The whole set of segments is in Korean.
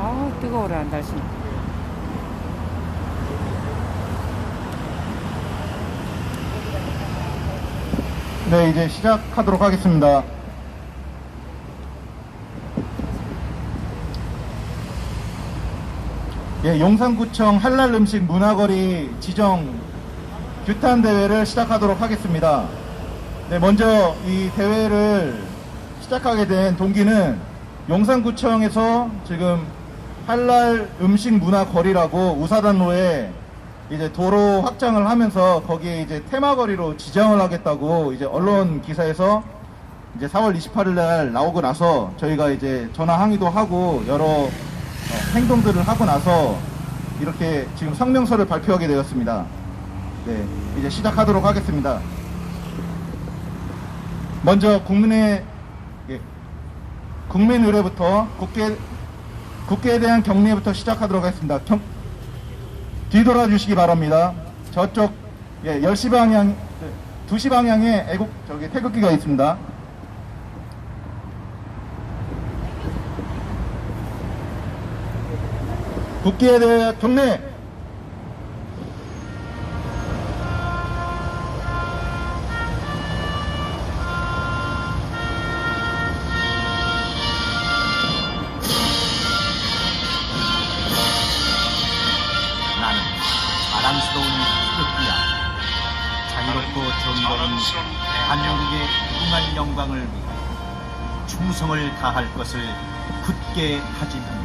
아, 뜨거워라, 날씨. 네, 이제 시작하도록 하겠습니다. 예, 용산구청 할랄 음식 문화거리 지정 규탄 대회를 시작하도록 하겠습니다. 네, 먼저 이 대회를 시작하게 된 동기는 용산구청에서 지금 할랄 음식 문화거리라고 우사단로에 이제 도로 확장을 하면서 거기에 이제 테마거리로 지정을 하겠다고 이제 언론 기사에서 이제 4월 28일 날 나오고 나서 저희가 이제 전화 항의도 하고 여러 행동들을 하고 나서 이렇게 지금 성명서를 발표하게 되었습니다. 네, 이제 시작하도록 하겠습니다. 먼저 국민 의례부터 국회에 대한 경례부터 시작하도록 하겠습니다. 뒤돌아 주시기 바랍니다. 저쪽 10시 방향, 2시 방향에 태극기가 있습니다. 국회에 대한 경례. 나는 자랑스러운 태극기야. 자유롭고 정의로운 대한민국의 무궁한 영광을 위해 충성을 다할 것을 굳게 다짐합니다.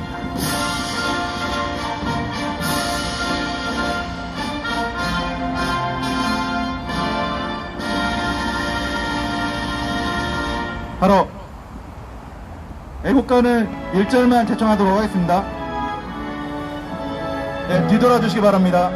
바로 애국가는 1절만 제청하도록 하겠습니다. 네, 뒤돌아 주시기 바랍니다.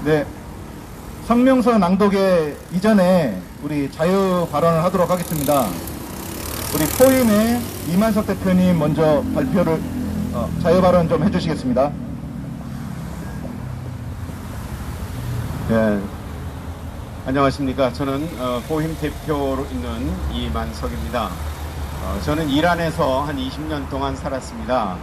네, 성명서 낭독에 이전에 우리 자유 발언을 하도록 하겠습니다. 우리 포임의 이만석 대표님 먼저 발표를 자유 발언 좀 해주시겠습니다. 네, 안녕하십니까. 저는 포임 대표로 있는 이만석입니다. 저는 이란에서 한 20년 동안 살았습니다.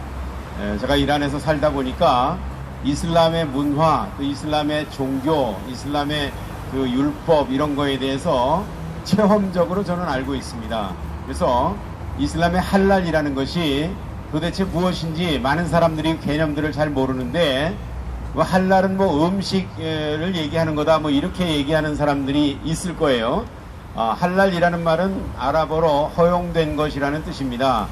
제가 이란에서 살다 보니까 이슬람의 문화, 또 이슬람의 종교, 이슬람의 그 율법 이런 거에 대해서 체험적으로 저는 알고 있습니다. 그래서 이슬람의 할랄이라는 것이 도대체 무엇인지 많은 사람들이 개념들을 잘 모르는데 할랄은 뭐 음식을 얘기하는 거다 뭐 이렇게 얘기하는 사람들이 있을 거예요. 할랄이라는 말은 아랍어로 허용된 것이라는 뜻입니다.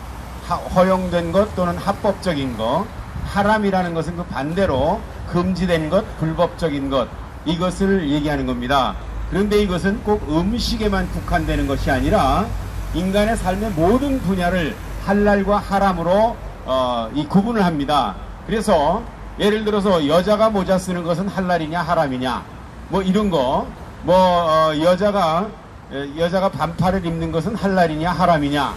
허용된 것 또는 합법적인 것. 하람이라는 것은 그 반대로 금지된 것, 불법적인 것, 이것을 얘기하는 겁니다. 그런데 이것은 꼭 음식에만 국한되는 것이 아니라 인간의 삶의 모든 분야를 할랄과 하람으로 이 구분을 합니다. 그래서 예를 들어서 여자가 모자 쓰는 것은 할랄이냐 하람이냐 뭐 이런 거, 여자가 반팔을 입는 것은 할랄이냐 하람이냐,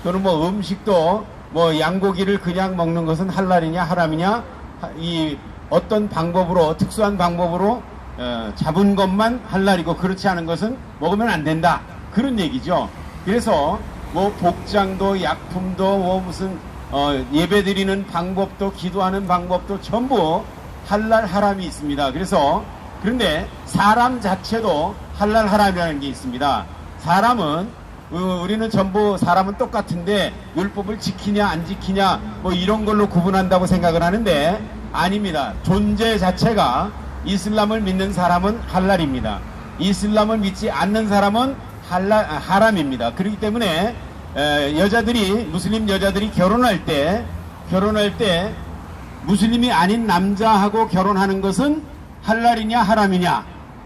또는 뭐 음식도 양고기를 그냥 먹는 것은 할랄이냐 하람이냐, 이 어떤 방법으로, 특수한 방법으로 잡은 것만 할랄이고 그렇지 않은 것은 먹으면 안 된다, 그런 얘기죠. 그래서 뭐 복장도 약품도 무슨 예배 드리는 방법도 기도하는 방법도 전부 할랄 하람이 있습니다. 그런데 사람 자체도 할랄 하람이라는 게 있습니다. 사람은 우리는 전부 사람은 똑같은데 율법을 지키냐 안 지키냐 뭐 이런 걸로 구분한다고 생각을 하는데 아닙니다. 존재 자체가 이슬람을 믿는 사람은 할랄입니다. 이슬람을 믿지 않는 사람은 하람입니다. 그렇기 때문에 무슬림 여자들이 결혼할 때 무슬림이 아닌 남자하고 결혼하는 것은 할랄이냐 하람이냐,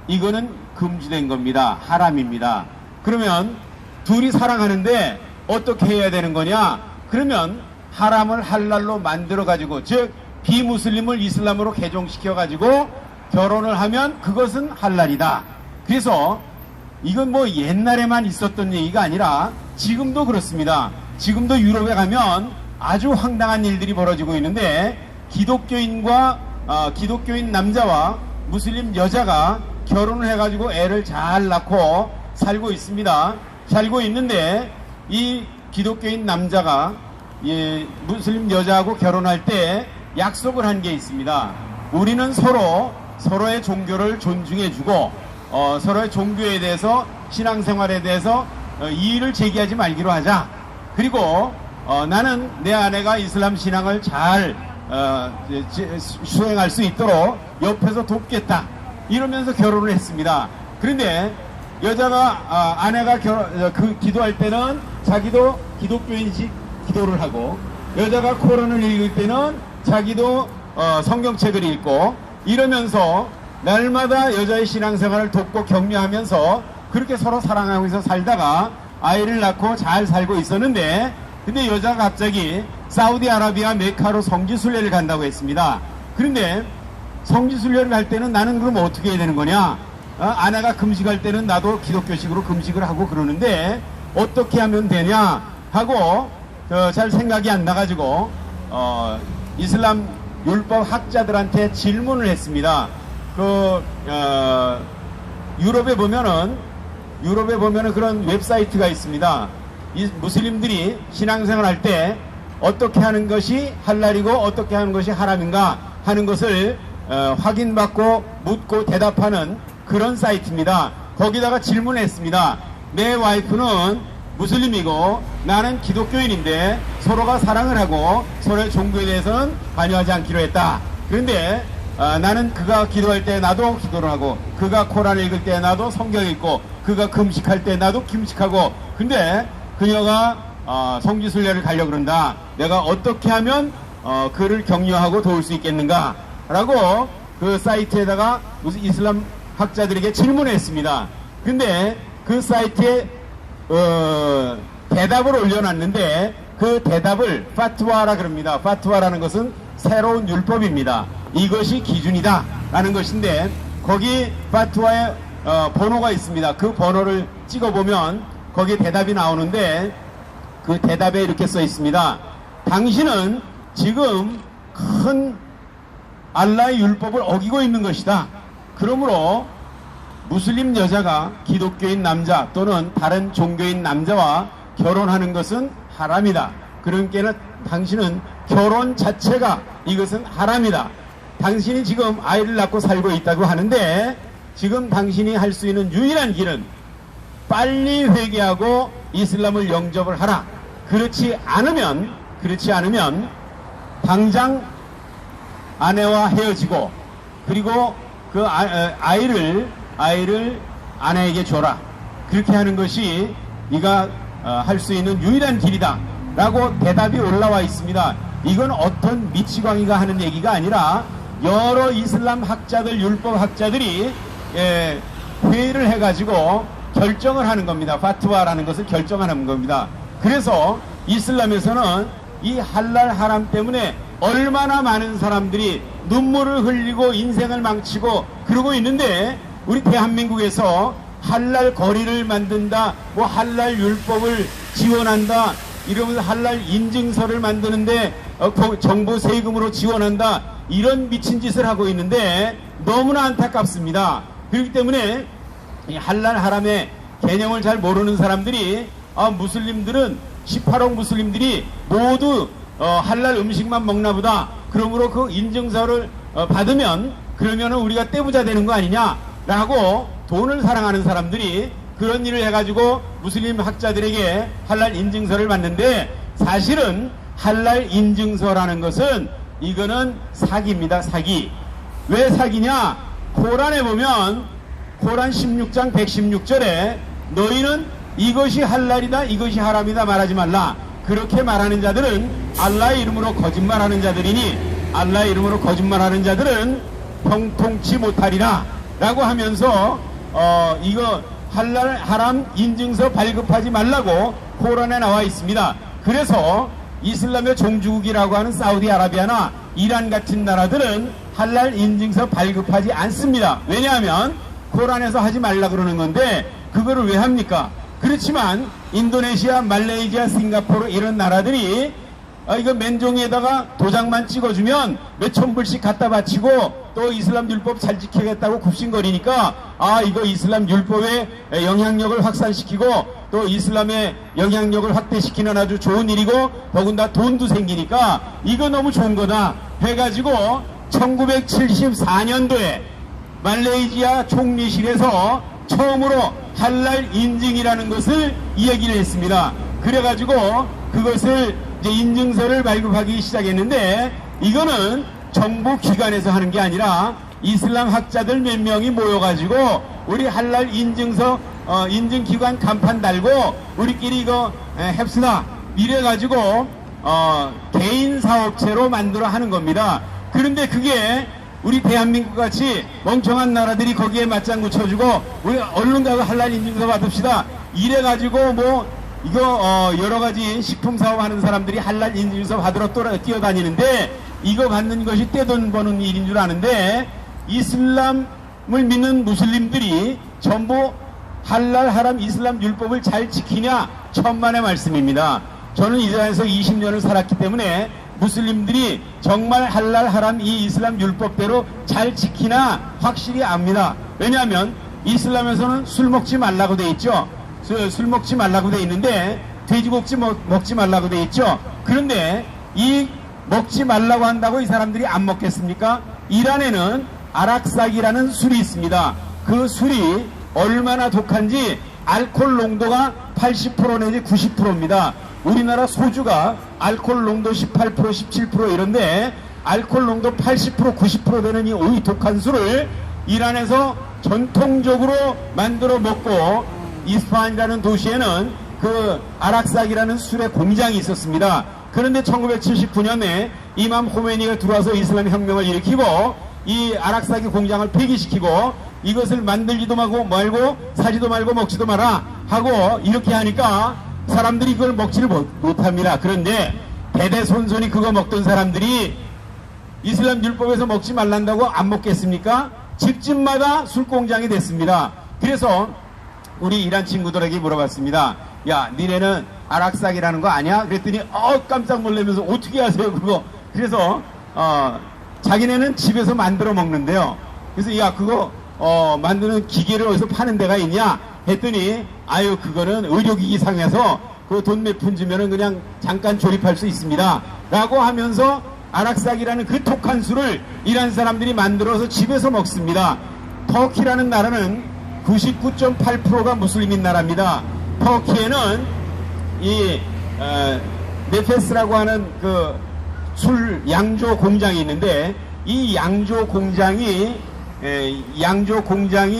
이거는 금지된 겁니다. 하람입니다. 그러면 둘이 사랑하는데 어떻게 해야 되는 거냐? 그러면 하람을 할랄로 만들어 가지고, 즉 비무슬림을 이슬람으로 개종시켜 가지고 결혼을 하면 그것은 할랄이다. 그래서 이건 뭐 옛날에만 있었던 얘기가 아니라 지금도 그렇습니다. 지금도 유럽에 가면 아주 황당한 일들이 벌어지고 있는데, 기독교인 남자와 무슬림 여자가 결혼을 해가지고 애를 잘 낳고 살고 있습니다. 살고 있는데 이 기독교인 남자가 무슬림 여자하고 결혼할 때 약속을 한 게 있습니다. 우리는 서로의 종교를 존중해주고 서로의 종교에 대해서, 신앙생활에 대해서 이의를 제기하지 말기로 하자. 그리고 나는 내 아내가 이슬람 신앙을 잘 수행할 수 있도록 옆에서 돕겠다, 이러면서 결혼을 했습니다. 그런데 여자가 아내가 기도할 때는 자기도 기독교인식 기도를 하고, 여자가 코란을 읽을 때는 자기도 성경책을 읽고, 이러면서 날마다 여자의 신앙생활을 돕고 격려하면서 그렇게 서로 사랑하면서 살다가 아이를 낳고 잘 살고 있었는데, 근데 여자가 갑자기 사우디아라비아 메카로 성지순례를 간다고 했습니다. 그런데 성지순례를 갈 때는 나는 그럼 어떻게 해야 되는 거냐? 아내가 금식할 때는 나도 기독교식으로 금식을 하고 그러는데 어떻게 하면 되냐 하고 잘 생각이 안 나가지고 이슬람 율법 학자들한테 질문을 했습니다. 유럽에 보면은 그런 웹사이트가 있습니다. 이 무슬림들이 신앙생활 할 때 어떻게 하는 것이 할랄이고 어떻게 하는 것이 하람인가 하는 것을 확인받고 묻고 대답하는 그런 사이트입니다. 거기다가 질문을 했습니다. 내 와이프는 무슬림이고 나는 기독교인인데 서로가 사랑을 하고 서로의 종교에 대해서는 관여하지 않기로 했다. 그런데 나는 그가 기도할 때 나도 기도를 하고, 그가 코란을 읽을 때 나도 성경 읽고, 그가 금식할 때 나도 금식하고, 근데 그녀가 성지순례를 가려고 그런다. 내가 어떻게 하면 그를 격려하고 도울 수 있겠는가? 라고 그 사이트에다가 무슨 이슬람 학자들에게 질문을 했습니다. 근데 그 사이트에 대답을 올려놨는데 그 대답을 파트와라 그럽니다. 파트와라는 것은 새로운 율법입니다. 이것이 기준이다 라는 것인데, 거기 파트와에 번호가 있습니다. 그 번호를 찍어보면 거기에 대답이 나오는데, 그 대답에 이렇게 써 있습니다. 당신은 지금 큰 알라의 율법을 어기고 있는 것이다. 그러므로 무슬림 여자가 기독교인 남자 또는 다른 종교인 남자와 결혼하는 것은 하람이다. 그러니까 당신은 결혼 자체가 이것은 하람이다. 당신이 지금 아이를 낳고 살고 있다고 하는데, 지금 당신이 할 수 있는 유일한 길은 빨리 회개하고 이슬람을 영접을 하라. 그렇지 않으면 당장 아내와 헤어지고, 그리고 그 아이를 아내에게 줘라. 그렇게 하는 것이 네가 할 수 있는 유일한 길이다 라고 대답이 올라와 있습니다. 이건 어떤 미치광이가 하는 얘기가 아니라 여러 이슬람 학자들, 율법 학자들이 회의를 해가지고 결정을 하는 겁니다. 파트와라는 것을 결정하는 겁니다. 그래서 이슬람에서는 이 할랄 하람 때문에 얼마나 많은 사람들이 눈물을 흘리고 인생을 망치고 그러고 있는데, 우리 대한민국에서 할랄 거리를 만든다, 뭐 할랄 율법을 지원한다, 이러면서 할랄 인증서를 만드는데 정부 세금으로 지원한다, 이런 미친 짓을 하고 있는데 너무나 안타깝습니다. 그렇기 때문에 이 할랄 하람의 개념을 잘 모르는 사람들이 무슬림들은 18억 무슬림들이 모두 할랄 음식만 먹나 보다, 그러므로 그 인증서를 받으면 그러면은 우리가 떼부자 되는 거 아니냐라고 돈을 사랑하는 사람들이 그런 일을 해가지고 무슬림 학자들에게 할랄 인증서를 받는데, 사실은 할랄 인증서라는 것은 이거는 사기입니다. 사기. 왜 사기냐? 코란에 보면 코란 16장 116절에 너희는 이것이 할랄이다 이것이 하람이다 말하지 말라. 그렇게 말하는 자들은 알라의 이름으로 거짓말하는 자들이니 알라의 이름으로 거짓말하는 자들은 형통치 못하리라 라고 하면서 이거 할랄 하람 인증서 발급하지 말라고 코란에 나와 있습니다. 그래서 이슬람의 종주국이라고 하는 사우디아라비아나 이란 같은 나라들은 할랄 인증서 발급하지 않습니다. 왜냐하면 코란에서 하지 말라 그러는 건데 그거를 왜 합니까? 그렇지만 인도네시아, 말레이시아, 싱가포르 이런 나라들이 이거 맨종이에다가 도장만 찍어주면 몇천 불씩 갖다 바치고 또 이슬람 율법 잘 지키겠다고 굽신거리니까 이거 이슬람 율법의 영향력을 확산시키고 또 이슬람의 영향력을 확대시키는 아주 좋은 일이고 더군다나 돈도 생기니까 이거 너무 좋은 거다 해가지고 1974년도에 말레이시아 총리실에서 처음으로 할랄 인증이라는 것을 이야기를 했습니다. 그래가지고 그것을 이제 인증서를 발급하기 시작했는데 이거는 정부 기관에서 하는 게 아니라 이슬람 학자들 몇 명이 모여가지고 우리 할랄 인증서 인증기관 간판 달고 우리끼리 이거 합시다 이래가지고 개인 사업체로 만들어 하는 겁니다. 그런데 그게 우리 대한민국 같이 멍청한 나라들이 거기에 맞장구 쳐주고 우리 얼른 가서 할랄 인증서 받읍시다 이래가지고 뭐 이거 여러가지 식품 사업하는 사람들이 할랄 인증서 받으러 뛰어다니는데 이거 받는 것이 떼돈 버는 일인 줄 아는데 이슬람을 믿는 무슬림들이 전부 할랄 하람 이슬람 율법을 잘 지키냐? 천만의 말씀입니다. 저는 이스라엘에서 20년을 살았기 때문에 무슬림들이 정말 할랄 하람 이 이슬람 율법대로 잘 지키나 확실히 압니다. 왜냐하면 이슬람에서는 술 먹지 말라고 돼 있죠. 술 먹지 말라고 돼 있는데 돼지고기 먹지 말라고 돼 있죠. 그런데 이 먹지 말라고 한다고 이 사람들이 안 먹겠습니까? 이란에는 아락삭이라는 술이 있습니다. 그 술이 얼마나 독한지 알코올 농도가 80% 내지 90%입니다. 우리나라 소주가 알코올 농도 18% 17% 이런데 알코올 농도 80% 90% 되는 이 오이 독한 술을 이란에서 전통적으로 만들어 먹고 이스파한이라는 도시에는 그 아락삭이라는 술의 공장이 있었습니다. 그런데 1979년에 이맘 호메니가 들어와서 이슬람 혁명을 일으키고 이 아락삭이 공장을 폐기시키고 이것을 만들지도 말고 사지도 말고 먹지도 마라 하고 이렇게 하니까 사람들이 그걸 먹지를 못합니다. 그런데 대대손손이 그거 먹던 사람들이 이슬람 율법에서 먹지 말란다고 안 먹겠습니까? 집집마다 술공장이 됐습니다. 그래서 우리 이란 친구들에게 물어봤습니다. 야, 니네는 아락삭이라는 거 아냐? 그랬더니 깜짝 놀라면서 어떻게 하세요 그거? 그래서 자기네는 집에서 만들어 먹는데요. 그래서 야, 그거 만드는 기계를 어디서 파는 데가 있냐? 했더니 아유, 그거는 의료기기 상에서 그 돈 몇 푼 주면은 그냥 잠깐 조립할 수 있습니다 라고 하면서 아락삭이라는 그 독한 술을 이란 사람들이 만들어서 집에서 먹습니다. 터키라는 나라는 99.8%가 무슬림인 나라입니다. 터키에는 이 네페스라고 하는 그 술 양조 공장이 있는데 이 양조 공장이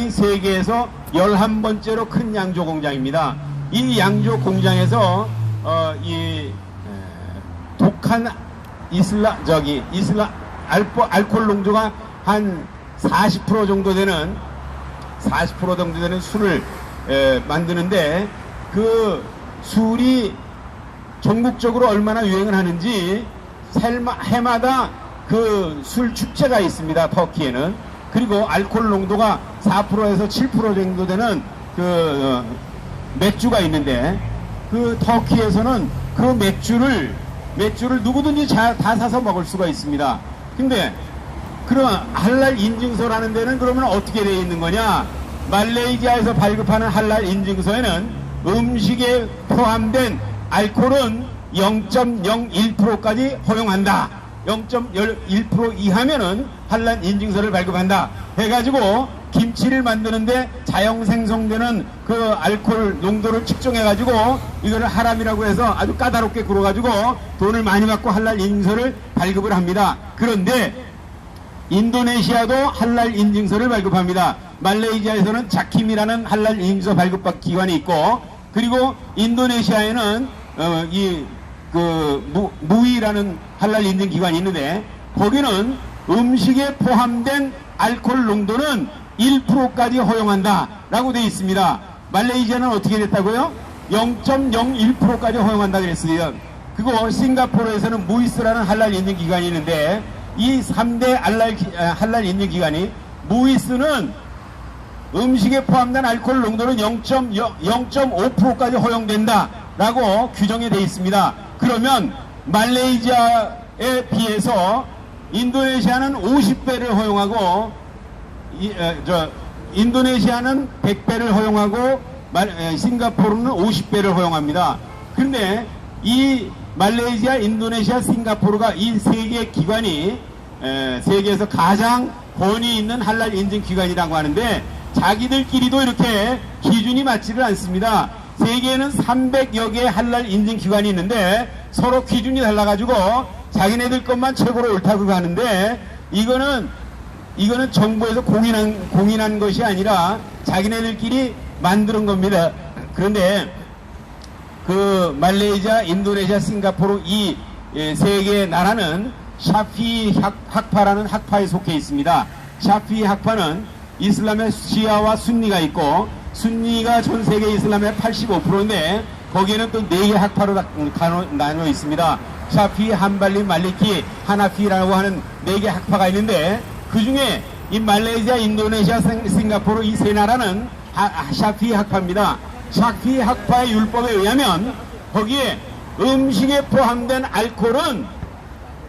세계에서 11번째로 큰 양조 공장입니다. 이 양조 공장에서 이 독한 알코올 농도가 한 40% 정도 되는 술을 만드는데 그 술이 전국적으로 얼마나 유행을 하는지 해마다 그 술 축제가 있습니다. 터키에는. 그리고 알코올 농도가 4%에서 7% 정도 되는 그 맥주가 있는데 그 터키에서는 그 맥주를 누구든지 다 사서 먹을 수가 있습니다. 근데 그럼 할랄 인증서라는 데는 그러면 어떻게 되어 있는 거냐? 말레이시아에서 발급하는 할랄 인증서에는 음식에 포함된 알코올은 0.01%까지 허용한다. 0.1% 이하면은 할랄 인증서를 발급한다 해가지고 김치를 만드는데 자영 생성되는 그 알코올 농도를 측정해가지고 이거를 하람이라고 해서 아주 까다롭게 굴어가지고 돈을 많이 받고 할랄 인증서를 발급을 합니다. 그런데 인도네시아도 할랄 인증서를 발급합니다. 말레이시아에서는 자킴이라는 할랄 인증서 발급 기관이 있고, 그리고 인도네시아에는 무이라는 할랄 인증 기관이 있는데, 거기는 음식에 포함된 알코올 농도는 1%까지 허용한다라고 되어 있습니다. 말레이시아는 어떻게 됐다고요? 0.01%까지 허용한다 그랬어요. 그리고 싱가포르에서는 무이스라는 할랄 인증 기관이 있는데, 이 3대 할랄 인증 기관이, 무이스는 음식에 포함된 알코올 농도는 0.5%까지 허용된다라고 규정이 되어 있습니다. 그러면 말레이시아에 비해서 인도네시아는 50배를 허용하고, 인도네시아는 100배를 허용하고, 싱가포르는 50배를 허용합니다. 그런데 이 말레이시아, 인도네시아, 싱가포르가 이 세 개 기관이 세계에서 가장 권위 있는 할랄 인증 기관이라고 하는데, 자기들끼리도 이렇게 기준이 맞지를 않습니다. 세계에는 300여 개의 할랄 인증 기관이 있는데 서로 기준이 달라가지고 자기네들 것만 최고로 옳다고 하는데, 이거는 정부에서 공인한 것이 아니라 자기네들끼리 만드는 겁니다. 그런데 그 말레이시아, 인도네시아, 싱가포르 이 세 개의 나라는 샤피 학파라는 학파에 속해 있습니다. 샤피 학파는 이슬람의 시아와 순니가 있고, 순니가 전 세계 이슬람의 85%인데 거기에는 또 4개 학파로 나눠 있습니다. 샤피, 한발리, 말리키, 하나피라고 하는 4개 학파가 있는데, 그 중에 이 말레이시아, 인도네시아, 싱가포르 이 세 나라는 샤피 학파입니다. 샤피 학파의 율법에 의하면 거기에 음식에 포함된 알코올은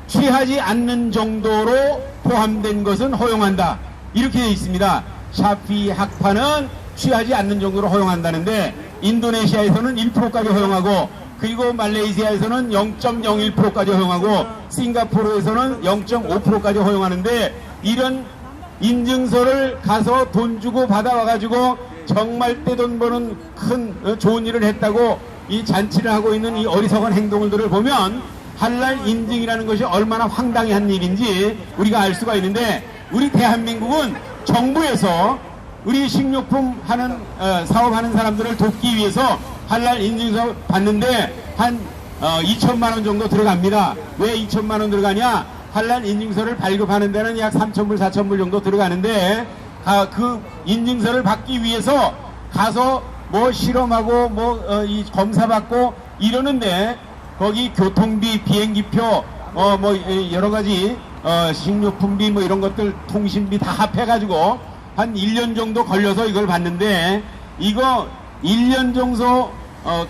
취하지 않는 정도로 포함된 것은 허용한다, 이렇게 되어 있습니다. 샤피 학파는 취하지 않는 정도로 허용한다는데, 인도네시아에서는 1%까지 허용하고, 그리고 말레이시아에서는 0.01%까지 허용하고, 싱가포르에서는 0.5%까지 허용하는데, 이런 인증서를 가서 돈 주고 받아와가지고 정말 떼돈 버는 큰 좋은 일을 했다고 이 잔치를 하고 있는 이 어리석은 행동들을 보면 할랄 인증이라는 것이 얼마나 황당한 일인지 우리가 알 수가 있는데, 우리 대한민국은 정부에서 우리 식료품 하는 사업하는 사람들을 돕기 위해서 할랄 인증서 받는데 한 2천만 원 정도 들어갑니다. 왜 2천만 원 들어가냐? 할랄 인증서를 발급하는 데는 약 3,000불, 4,000불 정도 들어가는데, 그 인증서를 받기 위해서 가서 뭐 실험하고 이 검사 받고 이러는데, 거기 교통비, 비행기표, 여러 가지 식료품비 이런 것들, 통신비 다 합해가지고 한 1년 정도 걸려서 이걸 받는데, 이거 1년 정도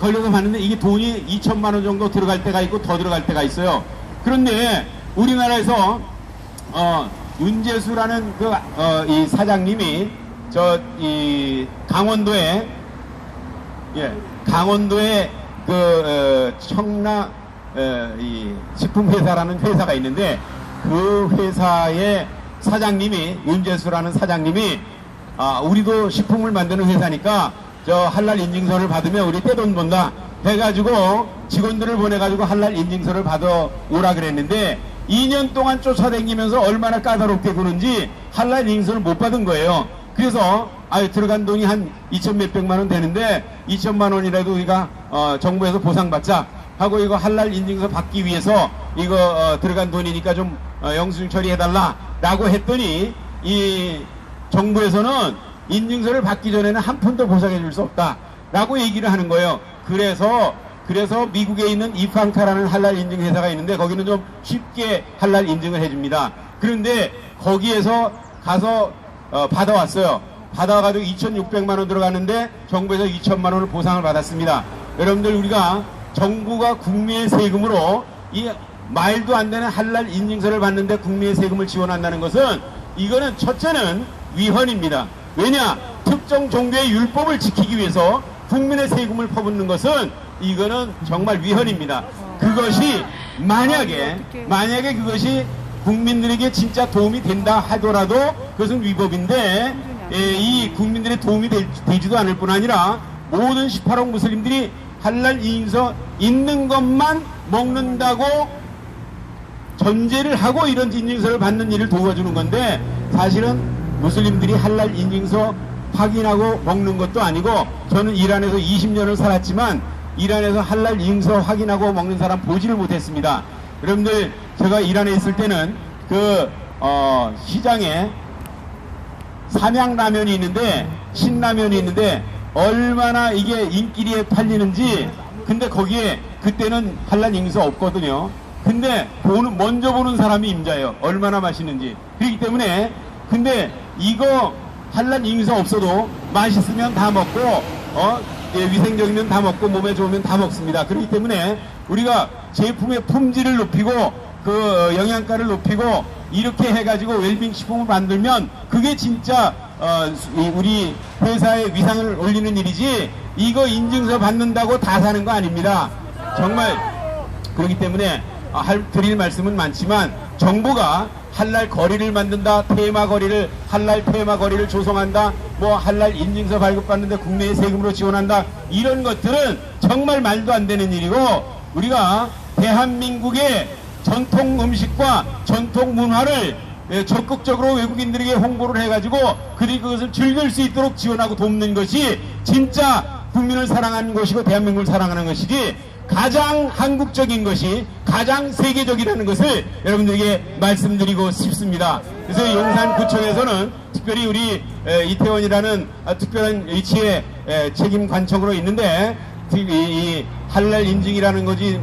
걸려서 받는데 이게 돈이 2천만 원 정도 들어갈 때가 있고 더 들어갈 때가 있어요. 그런데 우리나라에서 윤재수라는 이 사장님이 이 강원도에 청라 이 식품회사라는 회사가 있는데, 그 회사의 사장님이, 윤재수라는 사장님이, 우리도 식품을 만드는 회사니까 할랄 인증서를 받으면 우리 떼돈 번다 해가지고 직원들을 보내가지고 할랄 인증서를 받아 오라 그랬는데, 2년 동안 쫓아다니면서 얼마나 까다롭게 구는지 할랄 인증서를 못 받은 거예요. 그래서 들어간 돈이 한 2천 몇백만 원 되는데, 2천만 원이라도 우리가 정부에서 보상받자 하고 이거 할랄 인증서 받기 위해서 이거 들어간 돈이니까 좀 영수증 처리해달라 라고 했더니, 이 정부에서는 인증서를 받기 전에는 한 푼도 보상해 줄 수 없다 라고 얘기를 하는 거예요. 그래서 미국에 있는 이팡카라는 할랄 인증 회사가 있는데, 거기는 좀 쉽게 할랄 인증을 해줍니다. 그런데 거기에서 가서 받아왔어요. 받아와가지고 2,600만 원 들어갔는데 정부에서 2천만 원을 보상을 받았습니다. 여러분들, 우리가 정부가 국민의 세금으로 이 말도 안 되는 할랄 인증서를 받는데 국민의 세금을 지원한다는 것은, 이거는 첫째는 위헌입니다. 왜냐? 특정 종교의 율법을 지키기 위해서 국민의 세금을 퍼붓는 것은 이거는 정말 위헌입니다. 그것이 만약에 그것이 국민들에게 진짜 도움이 된다 하더라도 그것은 위법인데, 이 국민들의 도움이 되지도 않을 뿐 아니라 모든 18억 무슬림들이 할랄 인증서 있는 것만 먹는다고 전제를 하고 이런 인증서를 받는 일을 도와주는 건데, 사실은 무슬림들이 할랄 인증서 확인하고 먹는 것도 아니고, 저는 이란에서 20년을 살았지만 이란에서 할랄 인증서 확인하고 먹는 사람 보지를 못했습니다. 여러분들, 제가 이란에 있을 때는 시장에 삼양라면이 있는데, 신라면이 있는데 얼마나 이게 인기리에 팔리는지. 근데 거기에 그때는 할랄 인증서 없거든요. 근데 먼저 보는 사람이 임자예요. 얼마나 맛있는지. 그렇기 때문에, 근데 이거 할랄 인증서 없어도 맛있으면 다 먹고, 위생적이면 다 먹고, 몸에 좋으면 다 먹습니다. 그렇기 때문에 우리가 제품의 품질을 높이고 영양가를 높이고 이렇게 해가지고 웰빙 식품을 만들면 그게 진짜 우리 회사의 위상을 올리는 일이지, 이거 인증서 받는다고 다 사는 거 아닙니다. 정말. 그렇기 때문에 드릴 말씀은 많지만, 정부가 할랄 거리를 만든다, 할랄 테마 거리를 조성한다, 할랄 인증서 발급받는데 국내의 세금으로 지원한다, 이런 것들은 정말 말도 안 되는 일이고, 우리가 대한민국의 전통 음식과 전통 문화를 적극적으로 외국인들에게 홍보를 해가지고 그들이 그것을 즐길 수 있도록 지원하고 돕는 것이 진짜 국민을 사랑하는 것이고 대한민국을 사랑하는 것이지, 가장 한국적인 것이 가장 세계적이라는 것을 여러분들에게 말씀드리고 싶습니다. 그래서 용산구청에서는 특별히 우리 이태원이라는 특별한 위치에 책임 관청으로 있는데, 이 할랄 인증이라는 거지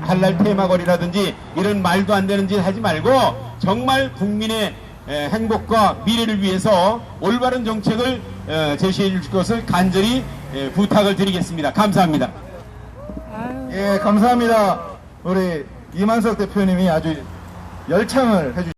할랄 테마거리라든지 이런 말도 안 되는 짓 하지 말고, 정말 국민의 행복과 미래를 위해서 올바른 정책을 제시해 줄 것을 간절히 부탁을 드리겠습니다. 감사합니다. 예, 감사합니다. 우리 이만석 대표님이 아주 열창을 해주셨습니다.